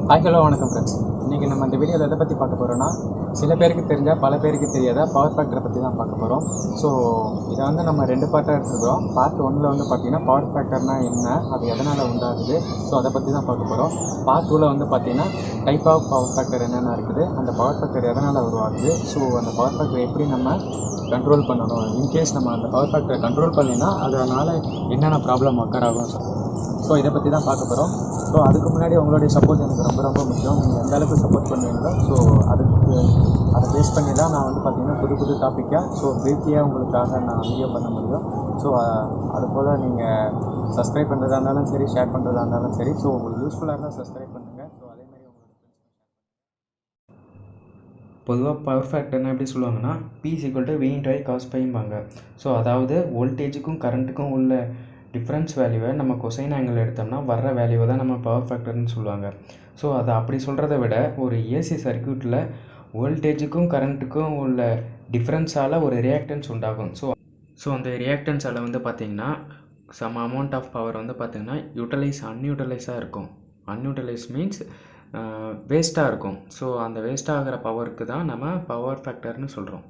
Hi hello வணக்கம் friends. இன்றைக்கி நம்ம இந்த வீடியோவில் எதை பற்றி பார்க்க போகிறோன்னா, சில பேருக்கு தெரிஞ்சால் பல பேருக்கு தெரியாத பவர் ஃபேக்டரை பற்றி தான் பார்க்க போகிறோம். ஸோ இதை வந்து நம்ம 2 பார்ட்டாக எடுத்துக்கிறோம். பார்ட் 1ல் வந்து பார்த்திங்கன்னா பவர் ஃபேக்டர்னால் என்ன, அது எதனால் உண்டாகுது, ஸோ அதை பற்றி தான் பார்க்க போகிறோம். பார்ட் 2ல் வந்து பார்த்திங்கன்னா டைப் ஆஃப் பவர் ஃபேக்டர் என்னென்ன இருக்குது, அந்த பவர் ஃபேக்டர் எதனால் உருவாகுது, ஸோ அந்த பவர் ஃபேக்டரை எப்படி நம்ம கண்ட்ரோல் பண்ணணும், இன்கேஸ் நம்ம அந்த பவர் ஃபேக்டரை கண்ட்ரோல் பண்ணினா அதனால் என்னென்ன ப்ராப்ளம் அக்கர் ஆகும், ஸோ இதை பற்றி தான் பார்க்க போகிறோம். ஸோ அதுக்கு முன்னாடி உங்களுடைய சப்போர்ட் எனக்கு ரொம்ப ரொம்ப முக்கியம். நீங்கள் எந்த அளவுக்கு சப்போர்ட் பண்ணுவீங்களோ, ஸோ அதை பேஸ் பண்ணி தான் நான் வந்து பார்த்திங்கன்னா புது டாப்பிக்காக பிரீஃபியாக உங்களுக்காக நான் வீடியோ பண்ண முடியும். ஸோ அதுபோல் நீங்கள் சப்ஸ்கிரைப் பண்ணுறதா இருந்தாலும் சரி, ஷேர் பண்ணுறதா இருந்தாலும் சரி, ஸோ உங்களுக்கு யூஸ்ஃபுல்லாக இருந்தால் சப்ஸ்கிரைப் பண்ணுங்கள். ஸோ அதேமாதிரி உங்களுக்கு பொதுவாக பவர் ஃபேக்டர்னால் எப்படி சொல்லுவாங்கன்னா, P = V/I cos πம்பாங்க. ஸோ அதாவது வோல்டேஜுக்கும் கரண்ட்டுக்கும் உள்ள டிஃப்ரென்ஸ் வேல்யூவை நம்ம கொசைன் ஆங்கிள் எடுத்தோம்னா வர்ற வேல்யூவை தான் நம்ம பவர் ஃபேக்டர்னு சொல்லுவாங்க. ஸோ அதை அப்படி சொல்கிறத விட ஒரு ஏசி சர்க்யூட்டில் வோல்டேஜுக்கும் கரண்ட்டுக்கும் உள்ள டிஃப்ரென்ஸால் ஒரு ரியாக்டன்ஸ் உண்டாகும். ஸோ அந்த ரியாக்டன்ஸால் வந்து பார்த்திங்கன்னா சம் அமௌண்ட் ஆஃப் பவர் வந்து பார்த்திங்கன்னா அன்யூட்டிலைஸாக இருக்கும். அன்யூட்டிலைஸ் மீன்ஸ் வேஸ்ட்டாக இருக்கும். ஸோ அந்த வேஸ்ட் ஆகிற பவருக்கு தான் நம்ம பவர் ஃபேக்டர்னு சொல்கிறோம்.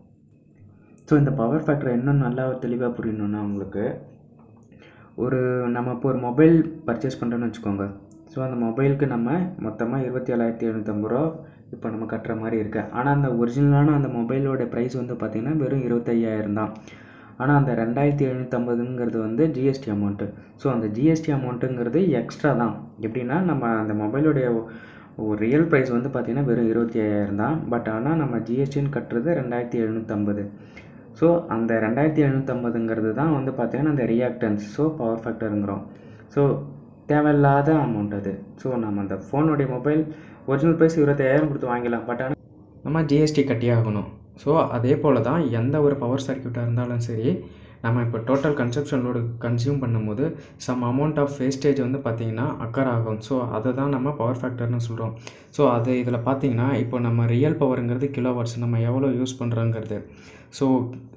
ஸோ இந்த பவர் ஃபேக்டர் இன்னும் நல்லா தெளிவாக புரியணுன்னா உங்களுக்கு நம்ம இப்போ ஒரு மொபைல் பர்ச்சேஸ் பண்ணுறோன்னு வச்சுக்கோங்க. ஸோ அந்த மொபைலுக்கு நம்ம மொத்தமாக 27,750 ரூபா இப்போ நம்ம கட்டுற மாதிரி இருக்குது. ஆனால் அந்த ஒரிஜினலான அந்த மொபைலோட ப்ரைஸ் வந்து பார்த்திங்கன்னா வெறும் 25,000 தான். ஆனால் அந்த 2,750ங்கிறது வந்து ஜிஎஸ்டி அமௌண்ட்டு. ஸோ அந்த ஜிஎஸ்டி அமௌண்ட்டுங்கிறது எக்ஸ்ட்ரா தான். எப்படின்னா நம்ம அந்த மொபைலோடைய ஒரு ரியல் ப்ரைஸ் வந்து பார்த்திங்கன்னா வெறும் 25,000 தான். பட் ஆனால் நம்ம ஜிஎஸ்டின்னு கட்டுறது 2,750. ஸோ அந்த 2,750ங்கிறது தான் வந்து பார்த்திங்கன்னா அந்த ரியாக்டன்ஸ். ஸோ பவர் ஃபேக்டருங்கிறோம். ஸோ தேவையில்லாத அமௌண்ட் அது. ஸோ நம்ம அந்த ஃபோனுடைய மொபைல் ஒரிஜினல் ப்ரைஸ் 25,000 கொடுத்து வாங்கிக்கலாம். பட் ஆனால் நம்ம ஜிஎஸ்டி கட்டியே ஆகணும். ஸோ அதே போல் தான் எந்த ஒரு பவர் சர்க்யூட்டாக இருந்தாலும் சரி, நம்ம இப்போ டோட்டல் கன்சப்ஷன் லோடு கன்சியூம் பண்ணும்போது சம் அமௌண்ட் ஆஃப் வேஸ்டேஜ் வந்து பார்த்திங்கன்னா அக்கர் ஆகும். ஸோ அதை தான் நம்ம பவர் ஃபேக்டர்னு சொல்கிறோம். ஸோ அது இதில் பார்த்திங்கன்னா இப்போ நம்ம ரியல் பவருங்கிறது கிலோவாட்ஸ், நம்ம எவ்வளோ யூஸ் பண்ணுறோங்கிறது. ஸோ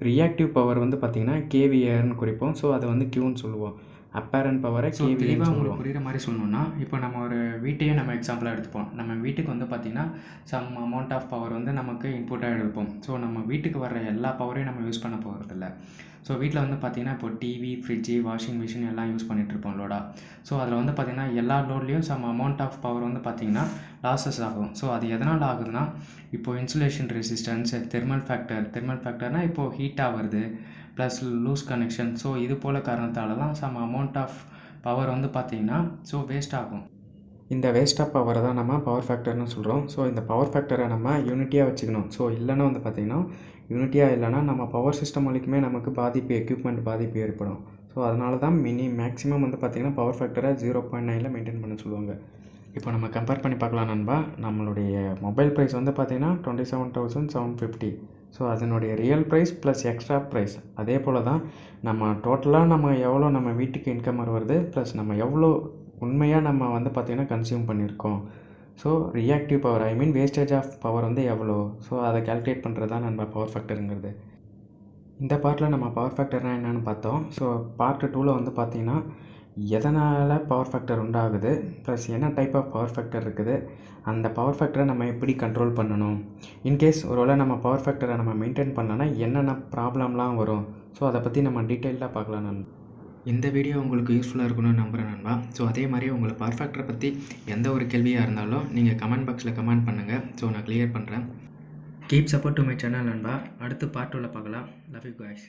ரியாக்டிவ் பவர் வந்து பார்த்திங்கன்னா கேவிஏன்னு குறிப்போம். ஸோ அதை வந்து கியூன்னு சொல்லுவோம். அப்பேரண்ட் பவரை கேவிஏன்னு சொல்லுவோம். புரிகிற மாதிரி சொல்லணும்னா, இப்போ நம்ம ஒரு வீட்டையே நம்ம எக்ஸாம்பிளாக எடுத்துப்போம். நம்ம வீட்டுக்கு வந்து பார்த்திங்கன்னா சம் அமௌண்ட் ஆஃப் பவர் வந்து நமக்கு இன்புட்டாக எடுப்போம். ஸோ நம்ம வீட்டுக்கு வர்ற எல்லா பவரையும் நம்ம யூஸ் பண்ண போகிறதில்ல. ஸோ வீட்டில் வந்து பார்த்திங்கன்னா இப்போ டிவி, ஃப்ரிட்ஜு, வாஷிங் மிஷின் எல்லாம் யூஸ் பண்ணிகிட்ருப்போம் லோடாக. ஸோ அதில் வந்து பார்த்திங்கன்னா எல்லா லோட்லேயும் சம் அமௌண்ட் ஆஃப் பவர் வந்து பார்த்திங்கன்னா லாஸஸ் ஆகும். ஸோ அது எதனால் ஆகுதுன்னா, இப்போது இன்சுலேஷன் ரெசிஸ்டன்ஸ், தெர்மல் ஃபேக்டர்னால் இப்போது ஹீட்டாக வருது, ப்ளஸ் லூஸ் கனெக்ஷன். ஸோ இது போல் காரணத்தால் தான் சம் அமௌண்ட் ஆஃப் பவர் வந்து பார்த்திங்கன்னா வேஸ்ட் ஆகும். இந்த வேஸ்ட் ஆஃப் பவரை தான் நம்ம பவர் ஃபேக்டர்னு சொல்கிறோம். ஸோ இந்த பவர் ஃபேக்டரை நம்ம யூனிட்டியாக வச்சுக்கணும். ஸோ இல்லைன்னா வந்து பார்த்திங்கன்னா யூனிட்டியாக இல்லைனா நம்ம பவர் சிஸ்டம் வரைக்குமே நமக்கு எக்யூப்மெண்ட் பாதிப்பு ஏற்படும். ஸோ அதனால தான் மேக்ஸிமம் வந்து பார்த்திங்கன்னா பவர் ஃபேக்டரை 0.9ல் மெயின்டைன் பண்ண சொல்லுவாங்க. இப்போ நம்ம கம்பேர் பண்ணி பார்க்கலாம் நண்பா. நம்மளுடைய மொபைல் ப்ரைஸ் வந்து பார்த்திங்கன்னா 27,750. ஸோ அதனுடைய real price plus extra price. அதே போல் தான் நம்ம டோட்டலாக நம்ம எவ்வளோ நம்ம வீட்டுக்கு இன்கம் வருது, ப்ளஸ் நம்ம எவ்வளோ உண்மையாக நம்ம வந்து பார்த்திங்கன்னா கன்சியூம் பண்ணியிருக்கோம். So reactive power, wastage of power வந்து எவ்வளோ, ஸோ அதை கால்குலேட் பண்ணுறது தான் நம்ம பவர் ஃபேக்டருங்கிறது. இந்த பார்ட்டில் நம்ம பவர் ஃபேக்டர்னால் என்னென்னு பார்த்தோம். ஸோ பார்ட் 2ல் வந்து பார்த்திங்கன்னா எதனால் பவர் ஃபேக்டர் உண்டாகுது, ப்ளஸ் என்ன டைப் ஆஃப் பவர் ஃபேக்டர் இருக்குது, அந்த பவர் ஃபேக்டரை நம்ம எப்படி கண்ட்ரோல் பண்ணணும், இன்கேஸ் ஒருவேளை நம்ம பவர் ஃபேக்டரை நம்ம மெயின்டைன் பண்ணோன்னா என்னென்ன ப்ராப்ளம்லாம் வரும், ஸோ அதை பற்றி நம்ம டீட்டெயிலாக பார்க்கலாம் நண்பா. இந்த வீடியோ உங்களுக்கு யூஸ்ஃபுல்லாக இருக்கணும்னு நம்புகிறேன் நண்பா. ஸோ அதே மாதிரி உங்களுக்கு பவர் ஃபேக்டரை பற்றி எந்த ஒரு கேள்வியாக இருந்தாலும் நீங்கள் கமெண்ட் பாக்ஸில் கமெண்ட் பண்ணுங்கள். ஸோ நான் கிளியர் பண்ணுறேன். Keep support to my channel நண்பா. அடுத்து பார்ட் 2ல் பார்க்கலாம். Love you guys.